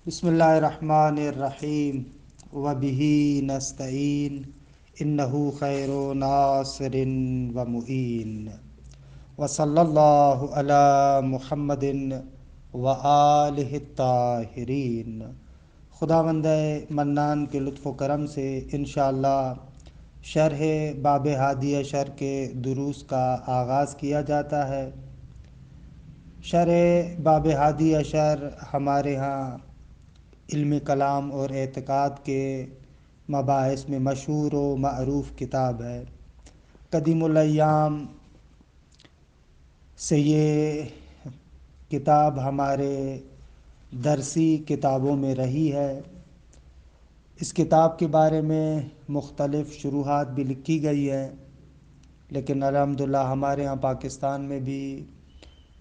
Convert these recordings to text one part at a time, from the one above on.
بسم اللہ الرحمن الرحیم وبہ نستعین انہ خیر ناصر و معین وصلی اللہ علی محمد و آلہ الطاہرین۔ خداوند منان کے لطف و کرم سے انشاءاللہ شرح باب ہادی اشر کے دروس کا آغاز کیا جاتا ہے۔ شرح باب ہادی اشر ہمارے ہاں علم کلام اور اعتقاد کے مباحث میں مشہور و معروف کتاب ہے۔ قدیم الایام سے یہ کتاب ہمارے درسی کتابوں میں رہی ہے۔ اس کتاب کے بارے میں مختلف شروحات بھی لکھی گئی ہے، لیکن الحمدللہ ہمارے ہاں پاکستان میں بھی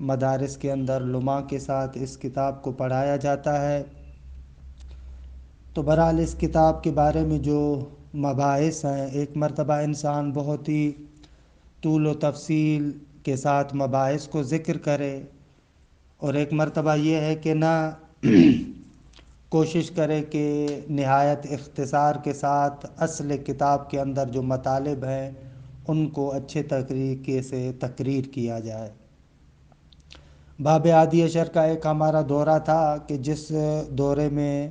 مدارس کے اندر علماء کے ساتھ اس کتاب کو پڑھایا جاتا ہے۔ تو بہرحال اس کتاب کے بارے میں جو مباحث ہیں، ایک مرتبہ انسان بہت ہی طول و تفصیل کے ساتھ مباحث کو ذکر کرے، اور ایک مرتبہ یہ ہے کہ نہ کوشش کرے کہ نہایت اختصار کے ساتھ اصل کتاب کے اندر جو مطالب ہیں ان کو اچھے طریقے سے تقریر کیا جائے۔ باب ہادی اشر کا ایک ہمارا دورہ تھا کہ جس دورے میں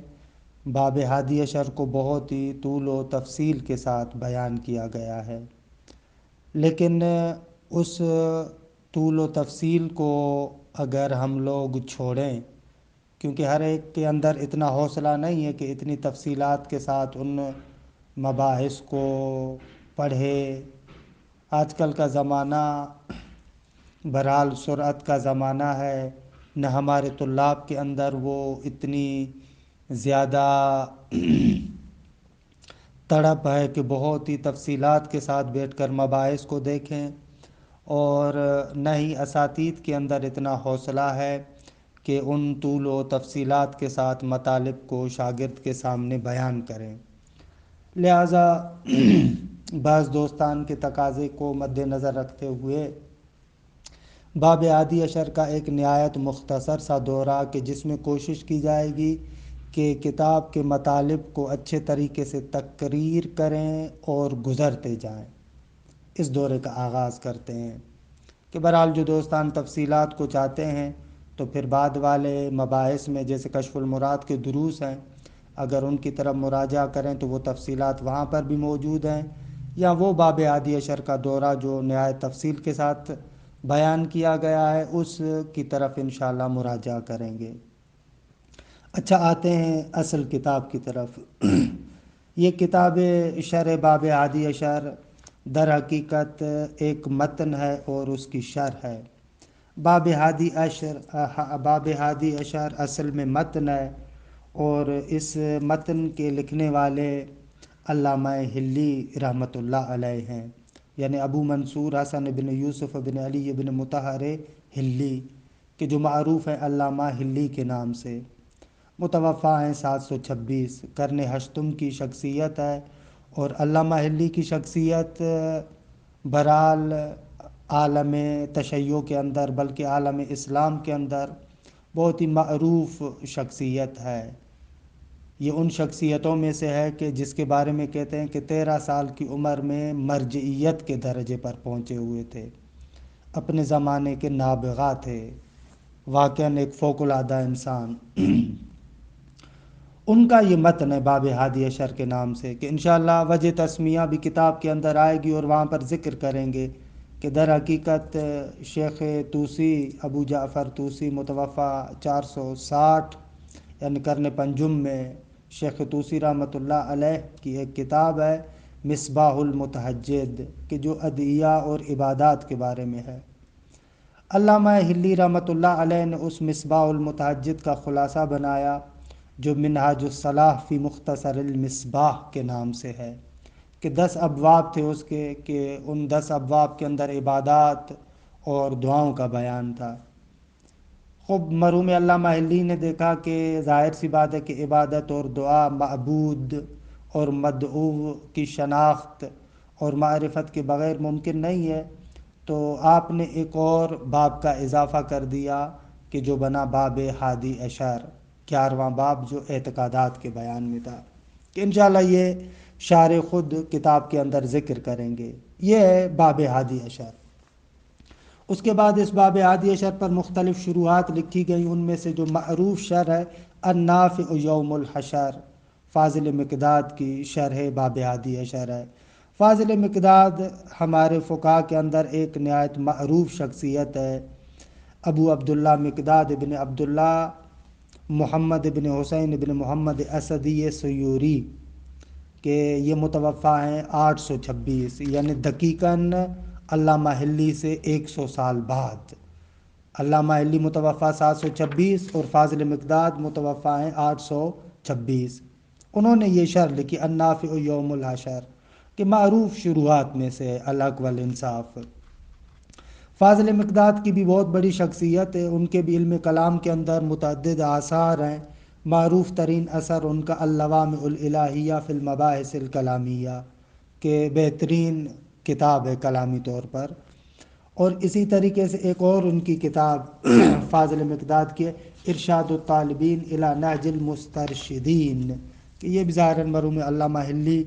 باب ہادی اشر کو بہت ہی طول و تفصیل کے ساتھ بیان کیا گیا ہے، لیکن اس طول و تفصیل کو اگر ہم لوگ چھوڑیں، کیونکہ ہر ایک کے اندر اتنا حوصلہ نہیں ہے کہ اتنی تفصیلات کے ساتھ ان مباحث کو پڑھے۔ آج کل کا زمانہ بہرحال سرعت کا زمانہ ہے، نہ ہمارے طلاب کے اندر وہ اتنی زیادہ تڑپ ہے کہ بہت ہی تفصیلات کے ساتھ بیٹھ کر مباحث کو دیکھیں، اور نہ ہی اساتذہ کے اندر اتنا حوصلہ ہے کہ ان طول و تفصیلات کے ساتھ مطالب کو شاگرد کے سامنے بیان کریں۔ لہٰذا بعض دوستان کے تقاضے کو مد نظر رکھتے ہوئے باب ہادی اشر کا ایک نہایت مختصر سا دورہ کہ جس میں کوشش کی جائے گی کہ کتاب کے مطالب کو اچھے طریقے سے تقریر کریں اور گزرتے جائیں، اس دورے کا آغاز کرتے ہیں کہ بہرحال جو دوستان تفصیلات کو چاہتے ہیں تو پھر بعد والے مباحث میں جیسے کشف المراد کے دروس ہیں، اگر ان کی طرف مراجعہ کریں تو وہ تفصیلات وہاں پر بھی موجود ہیں، یا وہ باب ہادی اشر کا دورہ جو نہایت تفصیل کے ساتھ بیان کیا گیا ہے اس کی طرف انشاءاللہ مراجعہ کریں گے۔ اچھا، آتے ہیں اصل کتاب کی طرف۔ یہ کتاب شرح باب ہادی اشر در حقیقت ایک متن ہے اور اس کی شرح ہے۔ باب ہادی اشر اصل میں متن ہے، اور اس متن کے لکھنے والے علامہ حلی رحمۃ اللہ علیہ ہیں، یعنی ابو منصور حسن بن یوسف بن علی بن مطہر حلی، کہ جو معروف ہیں علامہ حلی کے نام سے۔ متوفی ہیں 726، قرن ہشتم کی شخصیت ہے، اور علامہ حلی کی شخصیت بہرحال عالم تشیع کے اندر بلکہ عالم اسلام کے اندر بہت ہی معروف شخصیت ہے۔ یہ ان شخصیتوں میں سے ہے کہ جس کے بارے میں کہتے ہیں کہ 13 سال کی عمر میں مرجعیت کے درجے پر پہنچے ہوئے تھے، اپنے زمانے کے نابغہ تھے، واقعاً ایک فوق العادہ انسان۔ ان کا یہ متن ہے باب ہادی اشر کے نام سے، کہ انشاءاللہ وجہ تسمیہ بھی کتاب کے اندر آئے گی اور وہاں پر ذکر کریں گے کہ در حقیقت شیخ طوسی ابو جعفر طوسی متوفی 460 یعنی قرن پنجم میں شیخ طوسی رحمۃ اللہ علیہ کی ایک کتاب ہے مصباح المتحجد، کہ جو ادعیہ اور عبادات کے بارے میں ہے۔ علامہ حلی رحمۃ اللہ علیہ نے اس مصباح المتحجد کا خلاصہ بنایا جو منہاج الصلاح فی مختصر المصباح کے نام سے ہے، کہ 10 ابواب تھے اس کے، کہ ان 10 ابواب کے اندر عبادات اور دعاؤں کا بیان تھا۔ خوب مرحوم علامہ حلی نے دیکھا کہ ظاہر سی بات ہے کہ عبادت اور دعا معبود اور مدعو کی شناخت اور معرفت کے بغیر ممکن نہیں ہے، تو آپ نے ایک اور باب کا اضافہ کر دیا کہ جو بنا باب ہادی اشر، 11واں باب جو اعتقادات کے بیان میں تھا، کہ انشاءاللہ یہ شارح خود کتاب کے اندر ذکر کریں گے۔ یہ ہے باب ہادی عشر۔ اس کے بعد اس باب ہادی عشر پر مختلف شروحات لکھی گئی، ان میں سے جو معروف شرح ہے النافع یوم الحشر، فاضل مقداد کی شرح باب ہادی عشر ہے۔ فاضل مقداد ہمارے فقہا کے اندر ایک نہایت معروف شخصیت ہے۔ ابو عبداللہ مقداد ابن عبداللہ محمد ابن حسین ابن محمد اسدی سیوری کہ یہ متوفہ ہیں 826، یعنی دقیقاً علامہ حلی سے 100 سال بعد۔ علامہ حلی متوفہ 726 اور فاضل مقداد متوفہ ہیں 826۔ انہوں نے یہ شرح لکھی النافع یوم الحشر، کہ معروف شروحات میں سے الحق والانصاف۔ فاضل مقداد کی بھی بہت بڑی شخصیت ہے، ان کے بھی علم کلام کے اندر متعدد آثار ہیں۔ معروف ترین اثر ان کا اللوامع الالہیہ فی المباحث الکلامیہ، کہ بہترین کتاب ہے کلامی طور پر۔ اور اسی طریقے سے ایک اور ان کی کتاب فاضل مقداد کی ارشاد الطالبین الی نہج المسترشدین، کہ یہ بھی ظاہراً مرحوم علامہ حلی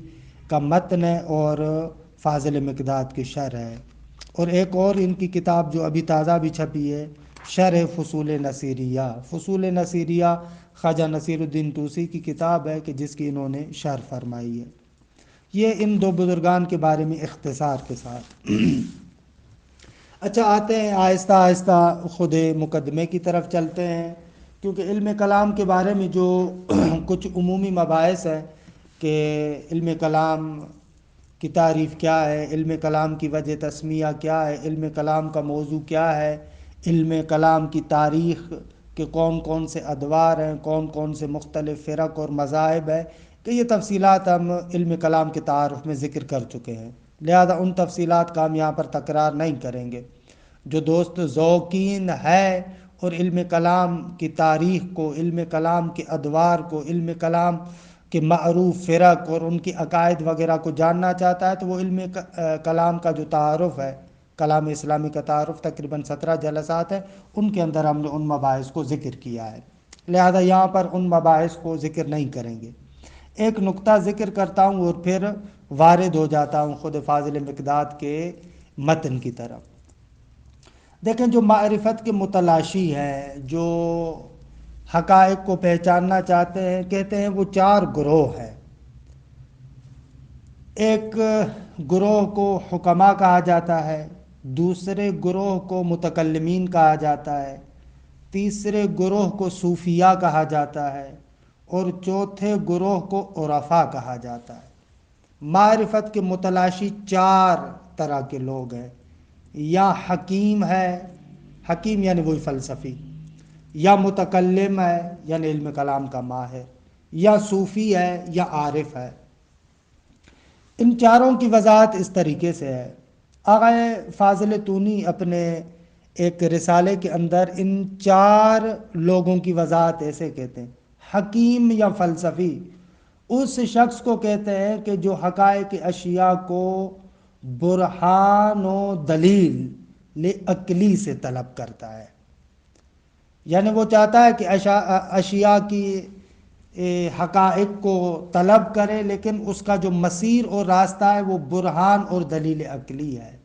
کا متن ہے اور فاضل مقداد کی شرح ہے۔ اور ایک اور ان کی کتاب جو ابھی تازہ بھی چھپی ہے، شرح فصول نصیریہ۔ فصول نصیریہ خواجہ نصیر الدین طوسی کی کتاب ہے کہ جس کی انہوں نے شرح فرمائی ہے۔ یہ ان دو بزرگان کے بارے میں اختصار کے ساتھ۔ اچھا، آتے ہیں آہستہ آہستہ خود مقدمے کی طرف چلتے ہیں، کیونکہ علم کلام کے بارے میں جو کچھ عمومی مباحث ہیں کہ علم کلام کی تعریف کیا ہے، علم کلام کی وجہ تسمیہ کیا ہے، علم کلام کا موضوع کیا ہے، علم کلام کی تاریخ کے کون کون سے ادوار ہیں، کون کون سے مختلف فرق اور مذاہب ہیں، کہ یہ تفصیلات ہم علم کلام کے تعارف میں ذکر کر چکے ہیں، لہذا ان تفصیلات کا ہم یہاں پر تکرار نہیں کریں گے۔ جو دوست ذوقین ہے اور علم کلام کی تاریخ کو، علم کلام کے ادوار کو، علم کلام کے معروف فرق اور ان کی عقائد وغیرہ کو جاننا چاہتا ہے، تو وہ علم کلام کا جو تعارف ہے، کلام اسلامی کا تعارف تقریباً 17 جلسات ہے، ان کے اندر ہم نے ان مباحث کو ذکر کیا ہے، لہذا یہاں پر ان مباحث کو ذکر نہیں کریں گے۔ ایک نقطہ ذکر کرتا ہوں اور پھر وارد ہو جاتا ہوں خود فاضل مقداد کے متن کی طرف۔ دیکھیں، جو معرفت کے متلاشی ہیں، جو حقائق کو پہچاننا چاہتے ہیں، کہتے ہیں وہ 4 گروہ ہیں۔ ایک گروہ کو حکماء کہا جاتا ہے، دوسرے گروہ کو متکلمین کہا جاتا ہے، تیسرے گروہ کو صوفیہ کہا جاتا ہے، اور چوتھے گروہ کو عرفاء کہا جاتا ہے۔ معرفت کے متلاشی 4 طرح کے لوگ ہیں، یا حکیم ہے، حکیم یعنی وہی فلسفی، یا متکلم ہے یعنی علم کلام کا ماہر، یا صوفی ہے، یا عارف ہے۔ ان چاروں کی وضاحت اس طریقے سے ہے۔ آقا فاضل تونی اپنے ایک رسالے کے اندر ان 4 لوگوں کی وضاحت ایسے کہتے ہیں۔ حکیم یا فلسفی اس شخص کو کہتے ہیں کہ جو حقائق اشیاء کو برہان و دلیل عقلی سے طلب کرتا ہے، یعنی وہ چاہتا ہے کہ اشیاء کی حقائق کو طلب کرے، لیکن اس کا جو مسیر اور راستہ ہے وہ برہان اور دلیل عقلی ہے۔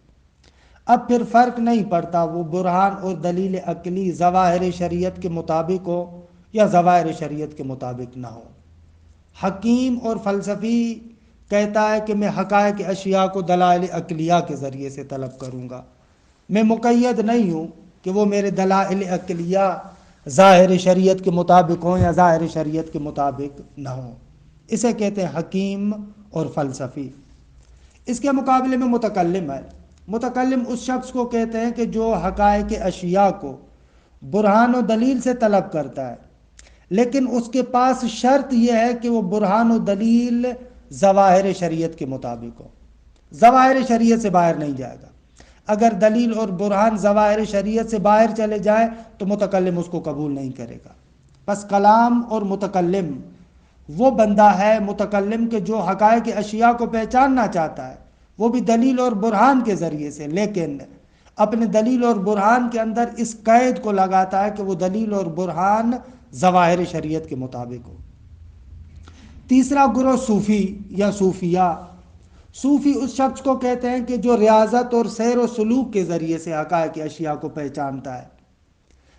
اب پھر فرق نہیں پڑتا وہ برہان اور دلیل عقلی ظواہر شریعت کے مطابق ہو یا ظواہر شریعت کے مطابق نہ ہو۔ حکیم اور فلسفی کہتا ہے کہ میں حقائق اشیاء کو دلائل عقلیہ کے ذریعے سے طلب کروں گا، میں مقید نہیں ہوں کہ وہ میرے دلائل عقلیہ ظاہر شریعت کے مطابق ہوں یا ظاہر شریعت کے مطابق نہ ہوں۔ اسے کہتے ہیں حکیم اور فلسفی۔ اس کے مقابلے میں متکلم ہے۔ متکلم اس شخص کو کہتے ہیں کہ جو حقائق اشیاء کو برہان و دلیل سے طلب کرتا ہے، لیکن اس کے پاس شرط یہ ہے کہ وہ برہان و دلیل ظواہر شریعت کے مطابق ہو، ظواہر شریعت سے باہر نہیں جائے گا۔ اگر دلیل اور برہان ظواہر شریعت سے باہر چلے جائیں تو متکلم اس کو قبول نہیں کرے گا۔ پس کلام اور متکلم وہ بندہ ہے، متکلم کے جو حقائق اشیاء کو پہچاننا چاہتا ہے وہ بھی دلیل اور برہان کے ذریعے سے، لیکن اپنے دلیل اور برہان کے اندر اس قید کو لگاتا ہے کہ وہ دلیل اور برہان ظواہر شریعت کے مطابق ہو۔ تیسرا گروہ صوفی یا صوفیہ۔ صوفی اس شخص کو کہتے ہیں کہ جو ریاضت اور سیر و سلوک کے ذریعے سے حقائق اشیاء کو پہچانتا ہے،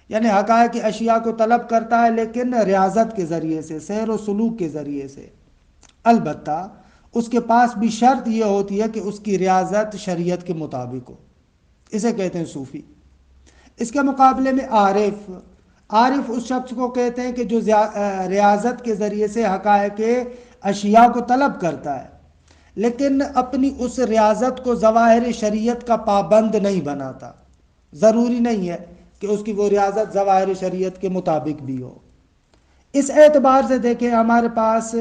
یعنی حقائق اشیاء کو طلب کرتا ہے لیکن ریاضت کے ذریعے سے، سیر و سلوک کے ذریعے سے۔ البتہ اس کے پاس بھی شرط یہ ہوتی ہے کہ اس کی ریاضت شریعت کے مطابق ہو، اسے کہتے ہیں صوفی۔ اس کے مقابلے میں عارف۔ عارف اس شخص کو کہتے ہیں کہ جو ریاضت کے ذریعے سے حقائق اشیاء کو طلب کرتا ہے لیکن اپنی اس ریاضت کو ظواہر شریعت کا پابند نہیں بناتا۔ ضروری نہیں ہے کہ اس کی وہ ریاضت ظواہر شریعت کے مطابق بھی ہو۔ اس اعتبار سے دیکھیں ہمارے پاس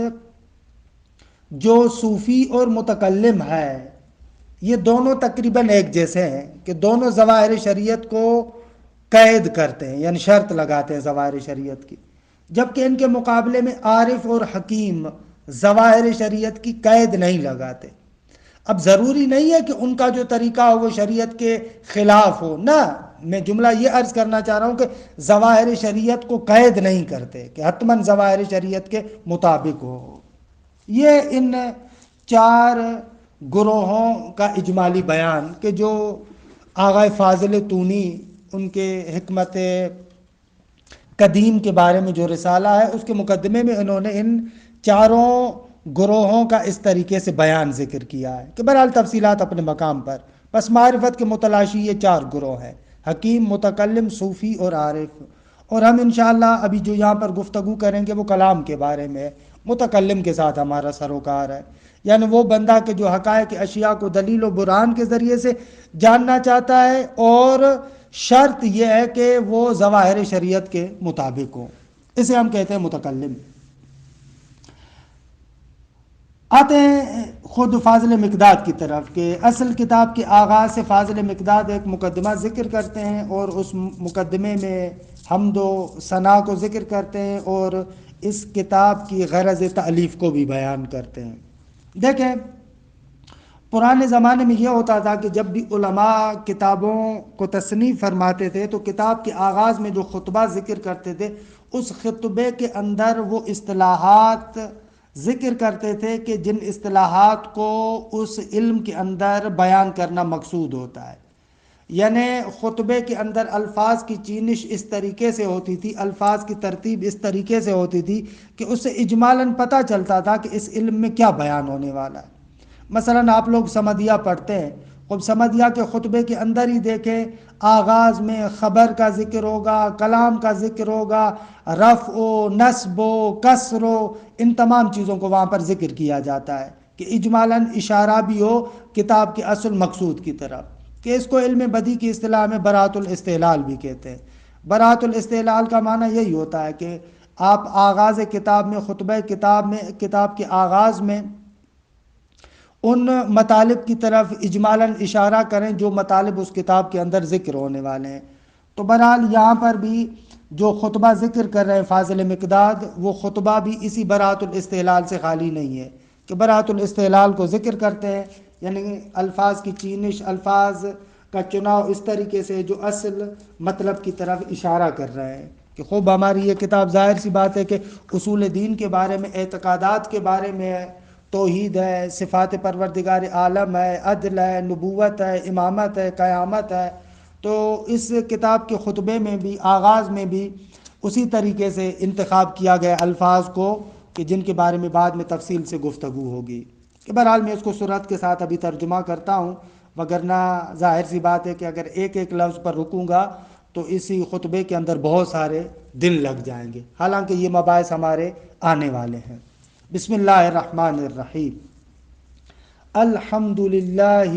جو صوفی اور متکلم ہے یہ دونوں تقریباً ایک جیسے ہیں کہ دونوں ظواہر شریعت کو قید کرتے ہیں، یعنی شرط لگاتے ہیں ظواہر شریعت کی، جبکہ ان کے مقابلے میں عارف اور حکیم ظواہر شریعت کی قید نہیں لگاتے۔ اب ضروری نہیں ہے کہ ان کا جو طریقہ ہو وہ شریعت کے خلاف ہو، نہ، میں جملہ یہ عرض کرنا چاہ رہا ہوں کہ ظواہر شریعت کو قید نہیں کرتے کہ حتماً ظواہر شریعت کے مطابق ہو۔ یہ ان چار گروہوں کا اجمالی بیان کہ جو آغا فاضل تونی ان کے حکمت قدیم کے بارے میں جو رسالہ ہے اس کے مقدمے میں انہوں نے ان چاروں گروہوں کا اس طریقے سے بیان ذکر کیا ہے کہ بہرحال تفصیلات اپنے مقام پر، بس معرفت کے متلاشی یہ چار گروہ ہیں: حکیم، متکلم، صوفی اور عارف۔ اور ہم انشاءاللہ ابھی جو یہاں پر گفتگو کریں گے وہ کلام کے بارے میں ہے، متکلم کے ساتھ ہمارا سروکار ہے، یعنی وہ بندہ کہ جو حقائق اشیاء کو دلیل و برہان کے ذریعے سے جاننا چاہتا ہے اور شرط یہ ہے کہ وہ ظواہر شریعت کے مطابق ہو، اسے ہم کہتے ہیں متکلم۔ آتے ہیں خود فاضل مقداد کی طرف کہ اصل کتاب کے آغاز سے فاضل مقداد ایک مقدمہ ذکر کرتے ہیں اور اس مقدمے میں حمد و ثنا کو ذکر کرتے ہیں اور اس کتاب کی غرض تالیف کو بھی بیان کرتے ہیں۔ دیکھیں پرانے زمانے میں یہ ہوتا تھا کہ جب بھی علماء کتابوں کو تصنیف فرماتے تھے تو کتاب کے آغاز میں جو خطبہ ذکر کرتے تھے اس خطبے کے اندر وہ اصطلاحات ذکر کرتے تھے کہ جن اصطلاحات کو اس علم کے اندر بیان کرنا مقصود ہوتا ہے، یعنی خطبے کے اندر الفاظ کی چینش اس طریقے سے ہوتی تھی، الفاظ کی ترتیب اس طریقے سے ہوتی تھی کہ اس سے اجمالاً پتہ چلتا تھا کہ اس علم میں کیا بیان ہونے والا ہے۔ مثلاً آپ لوگ سمدیہ پڑھتے ہیں، خب سمدیہ کے خطبے کے اندر ہی دیکھیں آغاز میں خبر کا ذکر ہوگا، کلام کا ذکر ہوگا، رفع و نصب و کسر و ان تمام چیزوں کو وہاں پر ذکر کیا جاتا ہے کہ اجمالاً اشارہ بھی ہو کتاب کے اصل مقصود کی طرف، کہ اس کو علم بدیع کی اصطلاح میں براءۃ الاستحلال بھی کہتے ہیں۔ براءۃ الاستحلال کا معنی یہی ہوتا ہے کہ آپ آغاز کتاب میں، خطبہ کتاب کے آغاز میں ان مطالب کی طرف اجمالاً اشارہ کریں جو مطالب اس کتاب کے اندر ذکر ہونے والے ہیں۔ تو بہرحال یہاں پر بھی جو خطبہ ذکر کر رہے ہیں فاضل مقداد، وہ خطبہ بھی اسی براءۃ الاستحلال سے خالی نہیں ہے کہ براءۃ الاستحلال کو ذکر کرتے ہیں، یعنی الفاظ کی چینش، الفاظ کا چناؤ اس طریقے سے جو اصل مطلب کی طرف اشارہ کر رہے ہیں کہ خوب ہماری یہ کتاب ظاہر سی بات ہے کہ اصول دین کے بارے میں، اعتقادات کے بارے میں ہے، توحید ہے، صفات پروردگار عالم ہے، عدل ہے، نبوت ہے، امامت ہے، قیامت ہے۔ تو اس کتاب کے خطبے میں بھی، آغاز میں بھی اسی طریقے سے انتخاب کیا گیا الفاظ کو کہ جن کے بارے میں بعد میں تفصیل سے گفتگو ہوگی۔ کہ بہرحال میں اس کو سرعت کے ساتھ ابھی ترجمہ کرتا ہوں، وگرنہ ظاہر سی بات ہے کہ اگر ایک ایک لفظ پر رکوں گا تو اسی خطبے کے اندر بہت سارے دن لگ جائیں گے، حالانکہ یہ مباحث ہمارے آنے والے ہیں۔ بسم اللہ الرحمن الرحیم۔ الحمد للہ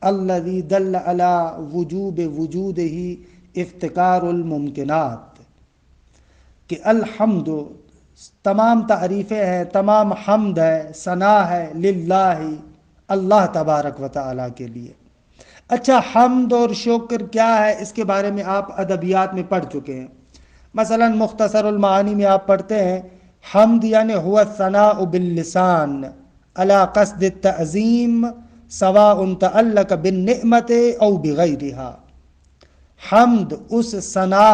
الذی دل علی وجوب وجودہ افتقار الممکنات، کہ الحمد تمام تعریفیں ہیں، تمام حمد ہے، ثنا ہے، للہ اللہ تبارک و تعالیٰ کے لیے۔ اچھا، حمد اور شکر کیا ہے اس کے بارے میں آپ ادبیات میں پڑھ چکے ہیں۔ مثلا مختصر المعانی میں آپ پڑھتے ہیں حمد یعنی هو الثناء باللسان على قصد التعظیم سواء تعلق بالنعمت او بغیرها۔ حمد اس ثنا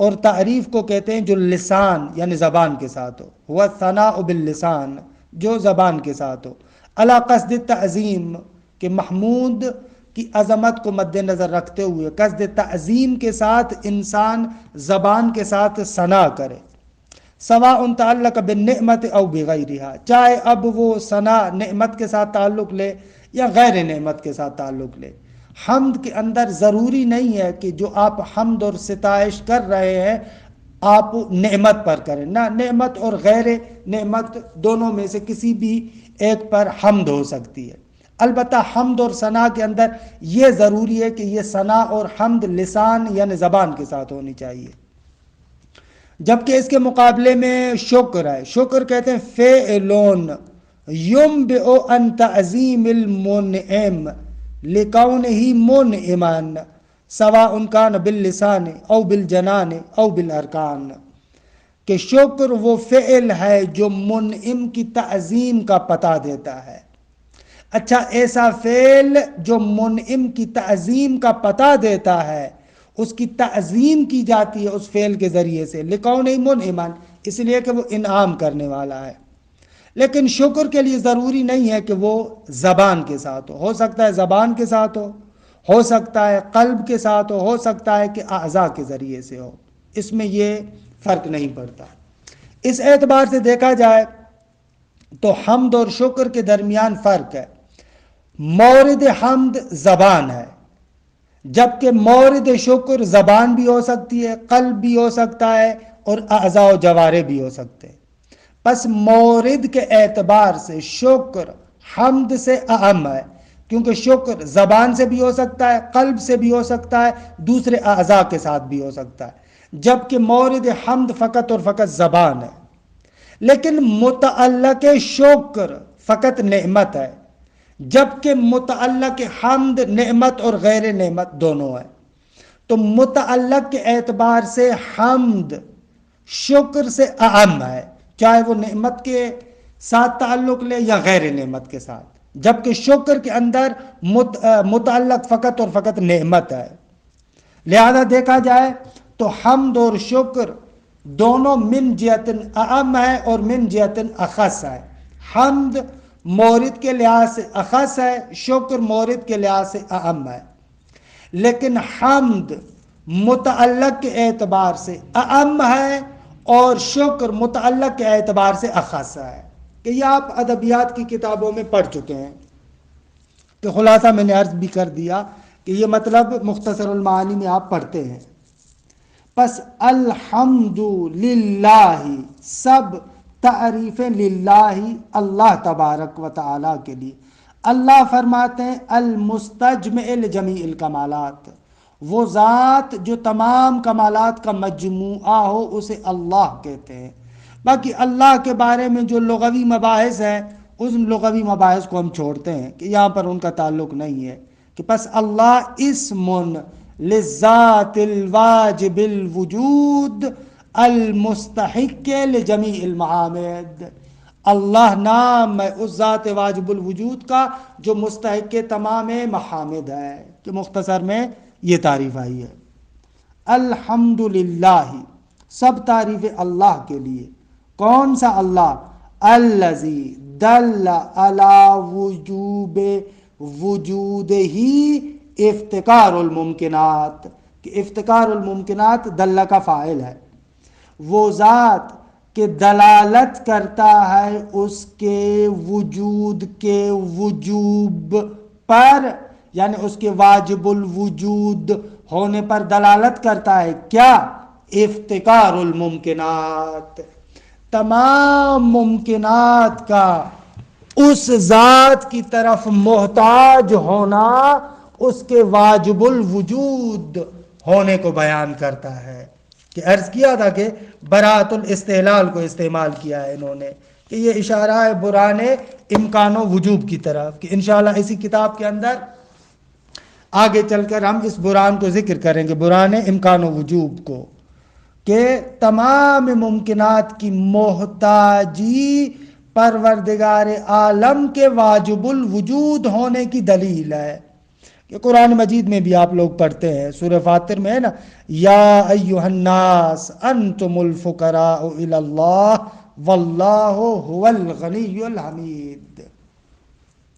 اور تعریف کو کہتے ہیں جو لسان یعنی زبان کے ساتھ ہو، ہوا ثناء باللسان، جو زبان کے ساتھ ہو، علی قصد تعظیم، کہ محمود کی عظمت کو مد نظر رکھتے ہوئے قصد تعظیم کے ساتھ انسان زبان کے ساتھ ثنا کرے، سواء تعلق بالنعمت او بغیرہا، چاہے اب وہ ثنا نعمت کے ساتھ تعلق لے یا غیر نعمت کے ساتھ تعلق لے۔ حمد کے اندر ضروری نہیں ہے کہ جو آپ حمد اور ستائش کر رہے ہیں آپ نعمت پر کریں، نہ، نعمت اور غیر نعمت دونوں میں سے کسی بھی ایک پر حمد ہو سکتی ہے۔ البتہ حمد اور ثنا کے اندر یہ ضروری ہے کہ یہ ثنا اور حمد لسان یعنی زبان کے ساتھ ہونی چاہیے، جبکہ اس کے مقابلے میں شکر ہے۔ شکر کہتے ہیں فعلون ينبئ عن تعظیم المنعم لکونہ منعما سواء کان باللسان او بالجنان او بالارکان، کہ شکر وہ فعل ہے جو منعم کی تعظیم کا پتہ دیتا ہے۔ اچھا، ایسا فعل جو منعم کی تعظیم کا پتہ دیتا ہے، اس کی تعظیم کی جاتی ہے اس فعل کے ذریعے سے، لکونہ منعما، اس لیے کہ وہ انعام کرنے والا ہے۔ لیکن شکر کے لیے ضروری نہیں ہے کہ وہ زبان کے ساتھ ہو سکتا ہے زبان کے ساتھ ہو سکتا ہے قلب کے ساتھ ہو سکتا ہے کہ اعضاء کے ذریعے سے ہو، اس میں یہ فرق نہیں پڑتا۔ اس اعتبار سے دیکھا جائے تو حمد اور شکر کے درمیان فرق ہے۔ مورد حمد زبان ہے، جبکہ مورد شکر زبان بھی ہو سکتی ہے، قلب بھی ہو سکتا ہے اور اعضاء و جوارح بھی ہو سکتے ہیں۔ پس مورد کے اعتبار سے شکر حمد سے اہم ہے، کیونکہ شکر زبان سے بھی ہو سکتا ہے، قلب سے بھی ہو سکتا ہے، دوسرے اعضاء کے ساتھ بھی ہو سکتا ہے، جبکہ مورد حمد فقط اور فقط زبان ہے۔ لیکن متعلق شکر فقط نعمت ہے، جبکہ متعلق حمد نعمت اور غیر نعمت دونوں ہے۔ تو متعلق کے اعتبار سے حمد شکر سے اہم ہے، چاہے وہ نعمت کے ساتھ تعلق لے یا غیر نعمت کے ساتھ، جبکہ شکر کے اندر متعلق فقط اور فقط نعمت ہے۔ لہذا دیکھا جائے تو حمد اور شکر دونوں من جہتن اعم ہے اور من جہتن اخص ہے۔ حمد مورد کے لحاظ سے اخص ہے، شکر مورد کے لحاظ سے اعم ہے، لیکن حمد متعلق کے اعتبار سے اعم ہے اور شکر متعلق کے اعتبار سے اخص ہے، کہ یہ آپ ادبیات کی کتابوں میں پڑھ چکے ہیں، کہ خلاصہ میں نے عرض بھی کر دیا کہ یہ مطلب مختصر المعانی میں آپ پڑھتے ہیں۔ پس الحمد للہ، سب تعریفیں للہ اللہ تبارک و تعالیٰ کے لیے۔ اللہ فرماتے ہیں المستجمع لجمیع الکمالات، وہ ذات جو تمام کمالات کا مجموعہ ہو اسے اللہ کہتے ہیں۔ باقی اللہ کے بارے میں جو لغوی مباحث ہیں ان لغوی مباحث کو ہم چھوڑتے ہیں کہ یہاں پر ان کا تعلق نہیں ہے، کہ پس اللہ اسم للذات الواجب الوجود المستحق لجمیع المحامد، اللہ نام ہے اس ذات واجب الوجود کا جو مستحق تمام محامد ہے، کہ مختصر میں یہ تعریف آئی ہے۔ الحمدللہ، سب تعریف اللہ کے لیے۔ کون سا اللہ؟ الذی دل علی وجوب وجودہ افتقار الممکنات، کہ افتقار الممکنات دل کا فاعل ہے، وہ ذات کہ دلالت کرتا ہے اس کے وجود کے وجوب پر، یعنی اس کے واجب الوجود ہونے پر دلالت کرتا ہے۔ کیا؟ افتقار الممکنات، تمام ممکنات کا اس ذات کی طرف محتاج ہونا اس کے واجب الوجود ہونے کو بیان کرتا ہے۔ کہ عرض کیا تھا کہ براءۃ الاستحلال کو استعمال کیا ہے انہوں نے، کہ یہ اشارہ ہے برہان امکان و وجوب کی طرف، کہ انشاءاللہ اسی کتاب کے اندر آگے چل کر ہم اس برہان کو ذکر کریں گے، برہان امکان و وجوب کو، کہ تمام ممکنات کی محتاجی پروردگار عالم کے واجب الوجود ہونے کی دلیل ہے، کہ قرآن مجید میں بھی آپ لوگ پڑھتے ہیں، سورہ فاطر میں ہے نا، یا ایھا الناس انتم الفقراء الی اللہ واللہ هو الغنی الحمید.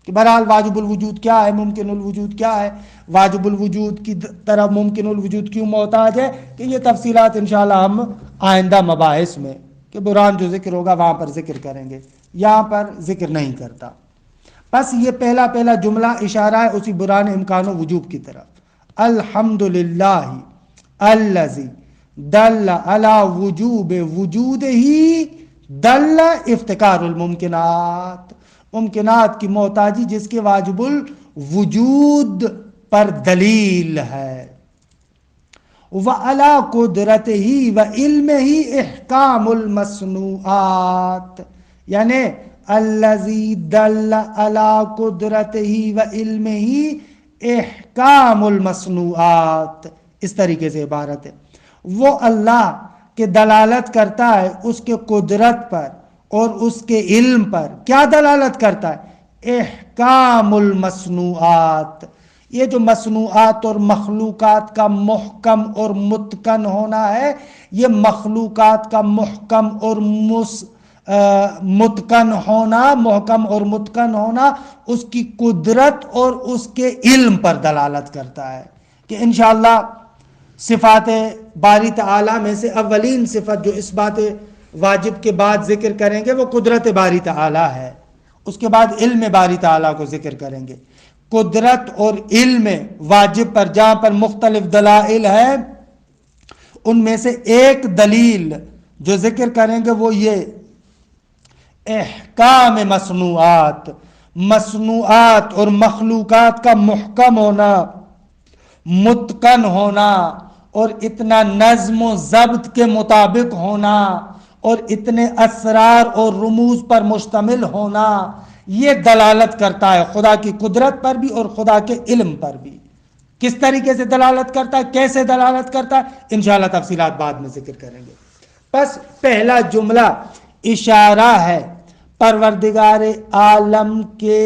کہ بہرحال واجب الوجود کیا ہے، ممکن الوجود کیا ہے، واجب الوجود کی طرف ممکن الوجود کیوں محتاج ہے، کہ یہ تفصیلات انشاءاللہ ہم آئندہ مباحث میں، کہ برہان جو ذکر ہوگا وہاں پر ذکر کریں گے، یہاں پر ذکر نہیں کرتا. بس یہ پہلا جملہ اشارہ ہے اسی برہان امکان و وجوب کی طرف. الحمدللہ الذی دل علی وجوب وجود ہی دل افتقار الممکنات، ممکنات کی محتاجی جس کے واجب الوجود پر دلیل ہے. وَعَلَىٰ قُدْرَتِهِ وَعِلْمِهِ احکام المصنوعات، یعنی الذی دل علی قدرتہ وعلمہ احکام المصنوعات، اس طریقے سے عبارت ہے. وہ اللہ کے دلالت کرتا ہے اس کے قدرت پر اور اس کے علم پر. کیا دلالت کرتا ہے؟ احکام المصنوعات. یہ جو مصنوعات اور مخلوقات کا محکم اور متقن ہونا ہے، یہ مخلوقات کا محکم اور متقن ہونا، محکم اور متقن ہونا اس کی قدرت اور اس کے علم پر دلالت کرتا ہے. کہ انشاءاللہ صفات باری تعالی میں سے اولین صفت جو اس بات واجب کے بعد ذکر کریں گے وہ قدرت باری تعالی ہے. اس کے بعد علم باری تعالی کو ذکر کریں گے. قدرت اور علم واجب پر جہاں پر مختلف دلائل ہیں، ان میں سے ایک دلیل جو ذکر کریں گے وہ یہ احکام مصنوعات، مصنوعات اور مخلوقات کا محکم ہونا، متقن ہونا اور اتنا نظم و ضبط کے مطابق ہونا اور اتنے اسرار اور رموز پر مشتمل ہونا، یہ دلالت کرتا ہے خدا کی قدرت پر بھی اور خدا کے علم پر بھی. کس طریقے سے دلالت کرتا ہے، کیسے دلالت کرتا ہے، انشاءاللہ تفصیلات بعد میں ذکر کریں گے. بس پہلا جملہ اشارہ ہے پروردگار عالم کے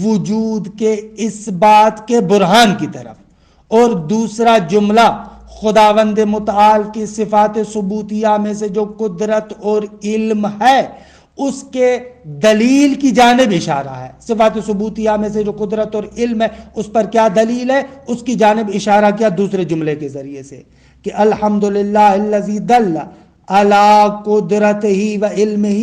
وجود کے اس بات کے برہان کی طرف، اور دوسرا جملہ خداوند متعال کی صفات ثبوتیہ میں سے جو قدرت اور علم ہے اس کے دلیل کی جانب اشارہ ہے. صفات ثبوتیہ میں سے جو قدرت اور علم ہے اس پر کیا دلیل ہے، اس کی جانب اشارہ کیا دوسرے جملے کے ذریعے سے کہ الحمدللہ الذی دل علی قدرتہ وعلمہ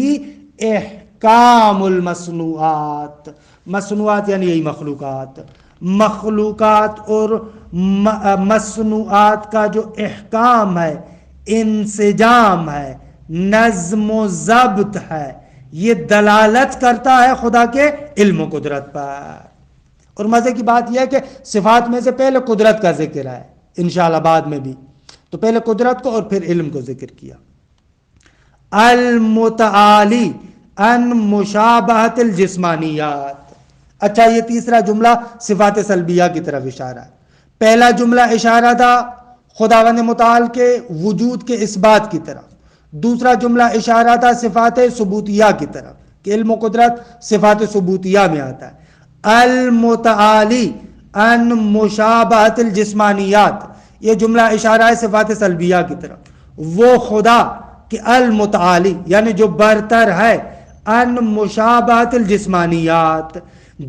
احکام المصنوعات. مصنوعات یعنی یہی مخلوقات، مخلوقات اور مصنوعات کا جو احکام ہے، انسجام ہے، نظم و ضبط ہے، یہ دلالت کرتا ہے خدا کے علم و قدرت پر. اور مزے کی بات یہ ہے کہ صفات میں سے پہلے قدرت کا ذکر ہے انشاءاللہ بعد میں بھی، تو پہلے قدرت کو اور پھر علم کو ذکر کیا. المتعالی ان مشابہت الجسمانیات. اچھا، یہ تیسرا جملہ صفات سلبیہ کی طرف اشارہ ہے. پہلا جملہ اشارہ تھا خداوند متعال کے وجود کے اثبات کی طرف، دوسرا جملہ اشارہ تھا صفات ثبوتیہ کی طرف کہ علم و قدرت صفات ثبوتیہ میں آتا ہے. المتعالی ان مشابہت الجسمانیات، یہ جملہ اشارہ ہے صفات سلبیہ کی طرف. وہ خدا کہ المتعالی یعنی جو برتر ہے، ان مشابہت الجسمانیات،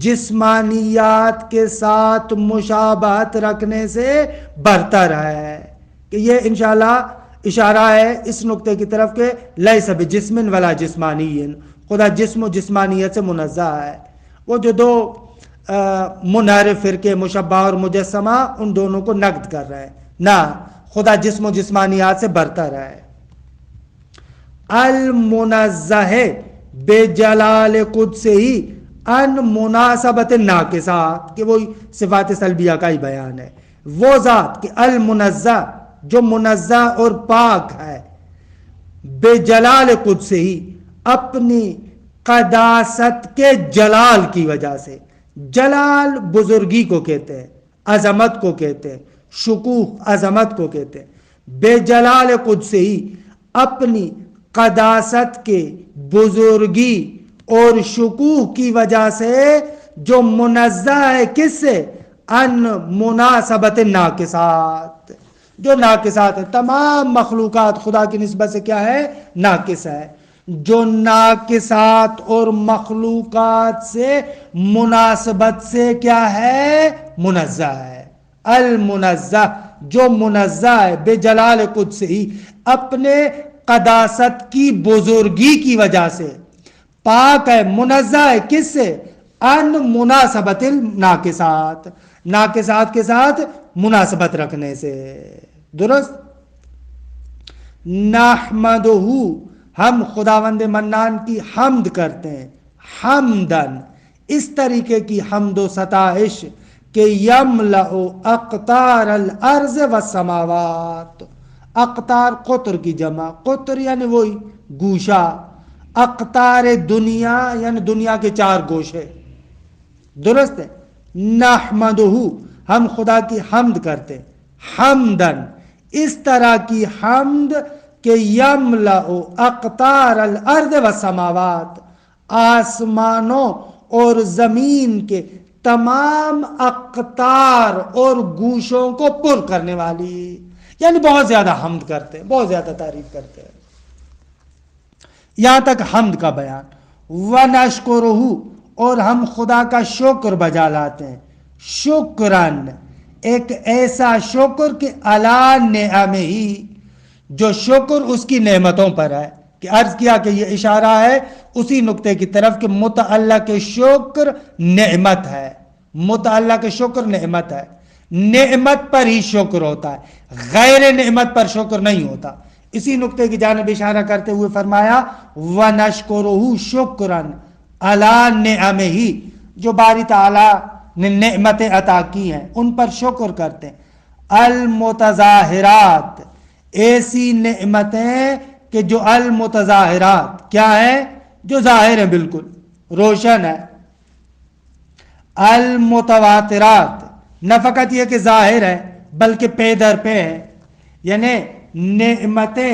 جسمانیات کے ساتھ مشابہت رکھنے سے برتر ہے. کہ یہ انشاءاللہ اشارہ ہے اس نقطے کی طرف کہ لیس بجسم ولا جسمانی، خدا جسم و جسمانیت سے منزہ ہے. وہ جو دو منحرف فرقے مشبہ اور مجسمہ ان دونوں کو نقد کر رہے ہیں، نہ، خدا جسم و جسمانیات سے برتر ہے. المنزہ بجلال قدسہ ان مناسبت ناقصات، کہ وہی صفات سلبیہ کا ہی بیان ہے. وہ ذات کہ المنزہ جو منزہ اور پاک ہے، بجلال قدسہ اپنی قداست کے جلال کی وجہ سے. جلال بزرگی کو کہتے ہیں، عظمت کو کہتے ہیں، شکوہ عظمت کو کہتے ہیں. بجلال قدسہ اپنی قداست کے بزرگی اور شکوہ کی وجہ سے جو منزہ ہے کس سے؟ ان مناسبت ناقصات، جو ناقصات ہے، تمام مخلوقات خدا کی نسبت سے کیا ہے؟ ناقص ہے. جو ناقصات اور مخلوقات سے مناسبت سے کیا ہے؟ منزہ ہے. المنزہ، جو منزہ ہے بجلال قدسی، اپنے قداست کی بزرگی کی وجہ سے پاک ہے، منزہ ہے. کس سے؟ ان مناسبت الناقصات، ناقصات کے ساتھ مناسبت رکھنے سے. درست. نحمدہ، ہم خداوند منان کی حمد کرتے ہیں. حمدن، اس طریقے کی حمد و ستائش کہ یملأ اقطار الارض والسماوات. اقطار قطر کی جمع، قطر یعنی وہی گوشہ، اقطار دنیا یعنی دنیا کے 4 گوشے. درست ہے. نحمدہ، ہم خدا کی حمد کرتے. حمدن، اس طرح کی حمد کہ یملأ اقطار الارض والسماوات، آسمانوں اور زمین کے تمام اقطار اور گوشوں کو پر کرنے والی. یعنی بہت زیادہ حمد کرتے ہیں، بہت زیادہ تعریف کرتے ہیں. یہاں تک حمد کا بیان. وَنَشْكُرُهُ، اور ہم خدا کا شکر بجا لاتے ہیں. شکرن، ایک ایسا شکر کہ علی نعمہی، جو شکر اس کی نعمتوں پر ہے. کہ عرض کیا کہ یہ اشارہ ہے اسی نقطے کی طرف کہ متعلق شکر نعمت ہے. متعلق شکر نعمت ہے، نعمت پر ہی شکر ہوتا ہے، غیر نعمت پر شکر نہیں ہوتا. اسی نقطے کی جانب اشارہ کرتے ہوئے فرمایا وَنَشْكُرُهُ شُكْرًا عَلَى نِعَمِهِ، جو باری تعالیٰ نے نعمتیں عطا کی ہیں ان پر شکر کرتے ہیں. المتظاہرات، ایسی نعمتیں کہ جو المتظاہرات کیا ہیں؟ جو ظاہر ہیں، بالکل روشن ہے. المتواترات، نہ فقط یہ کہ ظاہر ہے بلکہ پے در پہ ہے. یعنی نعمتیں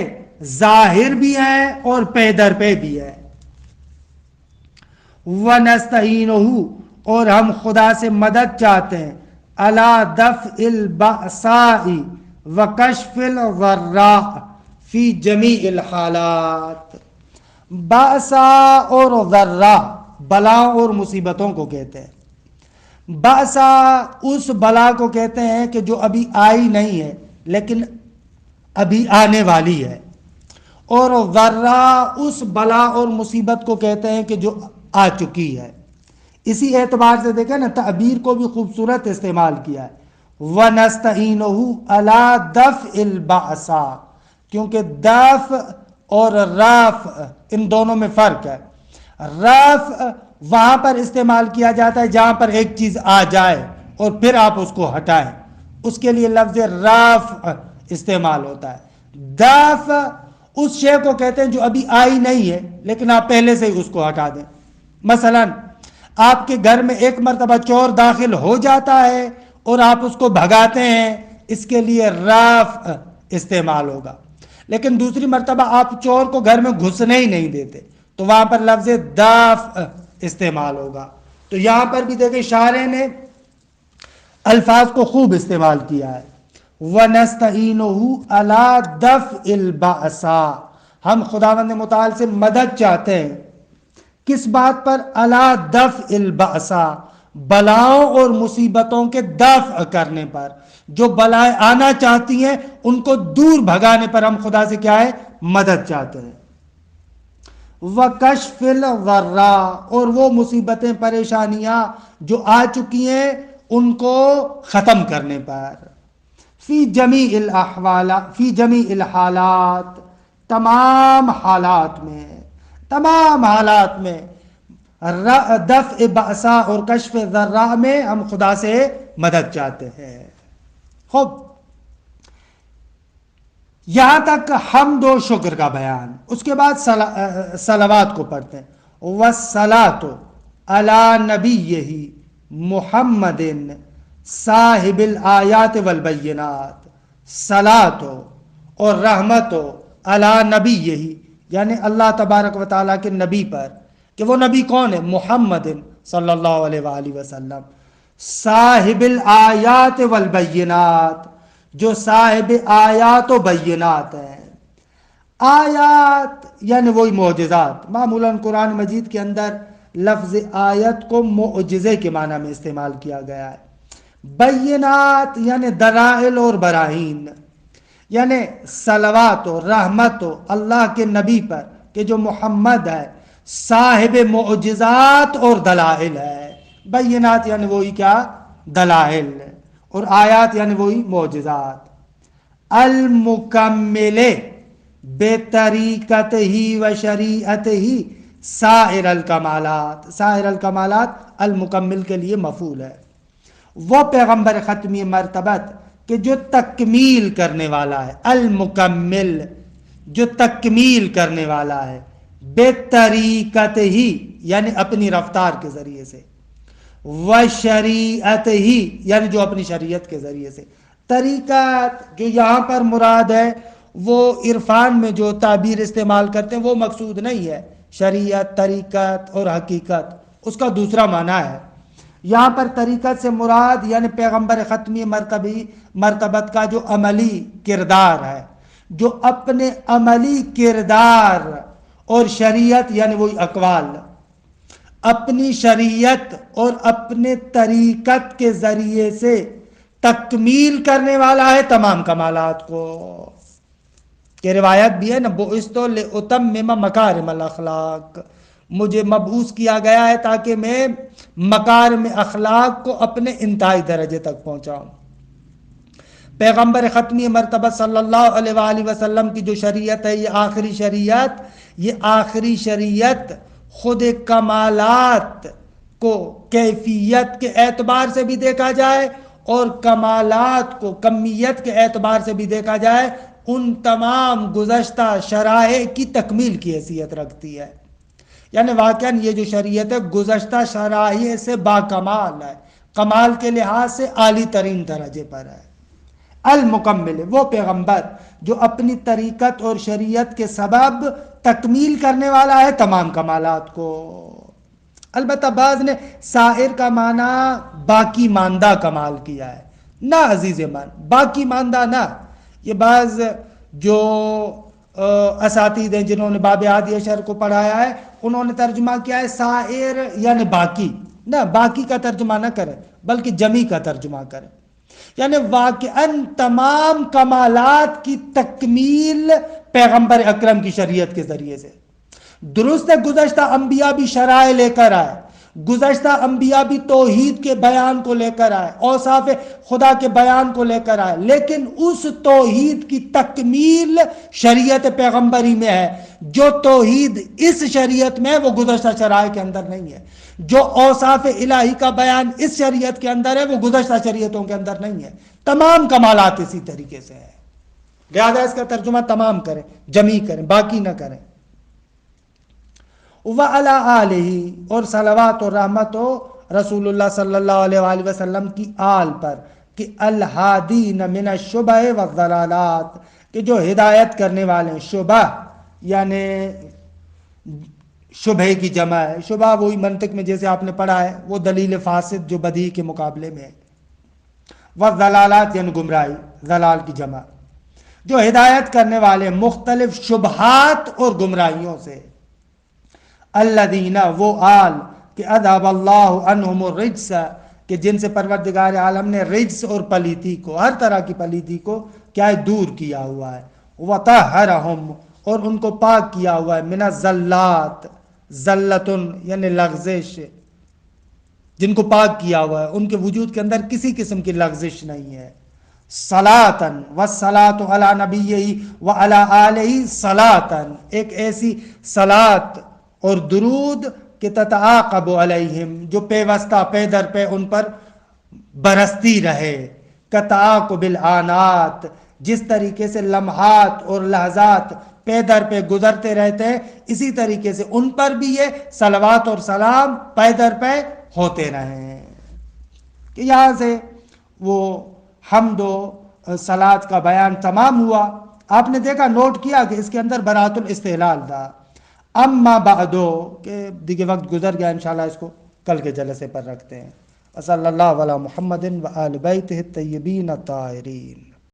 ظاہر بھی ہیں اور پے در پہ بھی ہے. وَنَسْتَعِينُهُ، اور ہم خدا سے مدد چاہتے ہیں. عَلَى دَفْعِ الْبَأْسَاءِ وَكَشْفِ الضَّرَّاءِ فِي جَمِيعِ الْحَالَاتِ. بأسا اور ضرّا بلاؤں اور مصیبتوں کو کہتے ہیں. بأسا اس بلا کو کہتے ہیں کہ جو ابھی آئی نہیں ہے لیکن ابھی آنے والی ہے. اور ضرّا اس بلا اور مصیبت کو کہتے ہیں کہ جو آ چکی ہے. اسی اعتبار سے دیکھیں نا، تعبیر کو بھی خوبصورت استعمال کیا ہے. وَنَسْتَعِينُهُ عَلَى دَفْعِ الْبَأْسَاءِ، کیونکہ دفع اور رفع ان دونوں میں فرق ہے. رفع وہاں پر استعمال کیا جاتا ہے جہاں پر ایک چیز آ جائے اور پھر آپ اس کو ہٹائیں، اس کے لیے لفظ رفع استعمال ہوتا ہے. دفع اس شے کو کہتے ہیں جو ابھی آئی نہیں ہے لیکن آپ پہلے سے ہی اس کو ہٹا دیں. مثلا آپ کے گھر میں ایک مرتبہ چور داخل ہو جاتا ہے اور آپ اس کو بھگاتے ہیں، اس کے لیے رفع استعمال ہوگا. لیکن دوسری مرتبہ آپ چور کو گھر میں گھسنے ہی نہیں دیتے تو وہاں پر لفظ دفع استعمال ہوگا. تو یہاں پر بھی دیکھیں شاعر نے الفاظ کو خوب استعمال کیا ہے. وَنَسْتَعِينُهُ عَلَى دَفْعِ الْبَأْسَاءِ، ہم خداوند متعال سے مدد چاہتے ہیں. کس بات پر؟ عَلَى دَفْعِ الْبَأْسَاءِ، بلاؤں اور مصیبتوں کے دفع کرنے پر. جو بلائیں آنا چاہتی ہیں ان کو دور بھگانے پر ہم خدا سے کیا ہے؟ مدد چاہتے ہیں. وَكَشْفِ الضَّرَّاءِ، اور وہ مصیبتیں پریشانیاں جو آ چکی ہیں ان کو ختم کرنے پر. فی جمیع الاحوال، فی جمیع الحالات، تمام حالات میں، تمام حالات میں. دفع بأسا اور کشف ضراء میں ہم خدا سے مدد چاہتے ہیں. خوب، یہاں تک حمد و شکر کا بیان. اس کے بعد صلوات کو پڑھتے ہیں. والصلاۃ علی نبیہ محمد صاحب الآیات والبینات. صلاۃ اور رحمت علی نبیہ، یعنی اللہ تبارک و تعالیٰ کے نبی پر. کہ وہ نبی کون ہے؟ محمد صلی اللہ علیہ وآلہ وسلم صاحب الآیات والبینات، جو صاحب آیات و بینات ہیں۔ آیات یعنی وہی معجزات، معمولاً قرآن مجید کے اندر لفظ آیت کو معجزے کے معنی میں استعمال کیا گیا ہے۔ بینات یعنی دلائل اور براہین، یعنی صلوات و رحمت و اللہ کے نبی پر کہ جو محمد ہے صاحب معجزات اور دلائل ہے۔ بینات یعنی وہی کیا؟ دلائل، اور آیات یعنی وہی معجزات۔ المکمل بے طریقت ہی و شریعت ہی سائر الکمالات، سائر الکمالات المکمل کے لیے مفعول ہے۔ وہ پیغمبر ختمی مرتبت کہ جو تکمیل کرنے والا ہے، المکمل جو تکمیل کرنے والا ہے، بے طریقت ہی یعنی اپنی رفتار کے ذریعے سے، و شریعت ہی یعنی جو اپنی شریعت کے ذریعے سے۔ طریقت جو یہاں پر مراد ہے وہ عرفان میں جو تعبیر استعمال کرتے ہیں وہ مقصود نہیں ہے۔ شریعت، طریقت اور حقیقت اس کا دوسرا معنی ہے۔ یہاں پر طریقت سے مراد یعنی پیغمبر ختمی مرتبت کا جو عملی کردار ہے، جو اپنے عملی کردار، اور شریعت یعنی وہی اقوال، اپنی شریعت اور اپنے طریقت کے ذریعے سے تکمیل کرنے والا ہے تمام کمالات کو۔ کہ روایت بھی ہے نا، بعثت لأتمم مکارم الاخلاق، مجھے مبعوث کیا گیا ہے تاکہ میں مکارم اخلاق کو اپنے انتہائی درجے تک پہنچاؤں۔ پیغمبر ختمی مرتبہ صلی اللہ علیہ وآلہ وسلم کی جو شریعت ہے، یہ آخری شریعت، یہ آخری شریعت خود کمالات کو کیفیت کے اعتبار سے بھی دیکھا جائے اور کمالات کو کمیت کے اعتبار سے بھی دیکھا جائے، ان تمام گزشتہ شرائع کی تکمیل کی حیثیت رکھتی ہے۔ یعنی واقعاً یہ جو شریعت ہے گزشتہ شرائع سے باکمال ہے، کمال کے لحاظ سے عالی ترین درجے پر ہے۔ المکمل وہ پیغمبر جو اپنی طریقت اور شریعت کے سبب تکمیل کرنے والا ہے تمام کمالات کو۔ البتہ بعض نے سائر کا معنی باقی ماندہ کمال کیا ہے۔ نہ عزیز من، باقی ماندہ نہ، یہ بعض جو اساتید ہیں جنہوں نے باب ہادی اشر کو پڑھایا ہے انہوں نے ترجمہ کیا ہے سائر یعنی باقی، نہ باقی کا ترجمہ نہ کرے بلکہ جمی کا ترجمہ کرے، یعنی واقعاً تمام کمالات کی تکمیل پیغمبر اکرم کی شریعت کے ذریعے سے۔ درست ہے گزشتہ انبیاء بھی شرائع لے کر آئے، گزشتہ انبیاء بھی توحید کے بیان کو لے کر آئے، اوصاف خدا کے بیان کو لے کر آئے، لیکن اس توحید کی تکمیل شریعت پیغمبری میں ہے۔ جو توحید اس شریعت میں ہے وہ گزشتہ شرائع کے اندر نہیں ہے، جو اوصاف الہی کا بیان اس شریعت کے اندر ہے وہ گزشتہ شریعتوں کے اندر نہیں ہے۔ تمام کمالات اسی طریقے سے ہیں، لہذا اس کا ترجمہ تمام کریں، جمی کریں، باقی نہ کریں۔ وعلی آلہ اور صلوات و رحمت و رسول اللہ صلی اللہ علیہ وآلہ وسلم کی آل پر کہ الہادین من الشبہ والضلالات، کہ جو ہدایت کرنے والے ہیں۔ شبہ یعنی شبہ کی جمع ہے، شبہ وہی منطق میں جیسے آپ نے پڑھا ہے وہ دلیل فاسد جو بدیہی کے مقابلے میں ہے۔ والضلالات یعنی گمراہی، ضلال کی جمع، جو ہدایت کرنے والے مختلف شبہات اور گمراہیوں سے۔ الذین وہ آل کہ اذهب اللہ عنہم الرجس، کہ جن سے پروردگار عالم نے رجس اور پلیتی کو، ہر طرح کی پلیتی کو کیا ہے دور کیا ہوا ہے۔ وطہرہم اور ان کو پاک کیا ہوا ہے، من الزلات، زلتن یعنی لغزش، جن کو پاک کیا ہوا ہے، ان کے وجود کے اندر کسی قسم کی لغزش نہیں ہے۔ صلاتن والصلاۃ علی نبیہ وعلی آلہ صلاتن، ایک ایسی صلاۃ اور درود کہ تتعاقب علیہم جو پیوستہ پے در پہ ان پر برستی رہے، کتعاقب الآنات جس طریقے سے لمحات اور لحظات پے در پہ گزرتے رہتے ہیں اسی طریقے سے ان پر بھی یہ صلوات اور سلام پے در پہ ہوتے رہیں۔ کہ یہاں سے وہ حمد و صلات کا بیان تمام ہوا۔ آپ نے دیکھا، نوٹ کیا کہ اس کے اندر براۃ الاستحلال تھا۔ اما بعدو کہ دیگه وقت گزر گیا، انشاءاللہ اس کو کل کے جلسے پر رکھتے ہیں۔ صلی اللہ علی محمد و آل بیتہ الطیبین الطاہرین.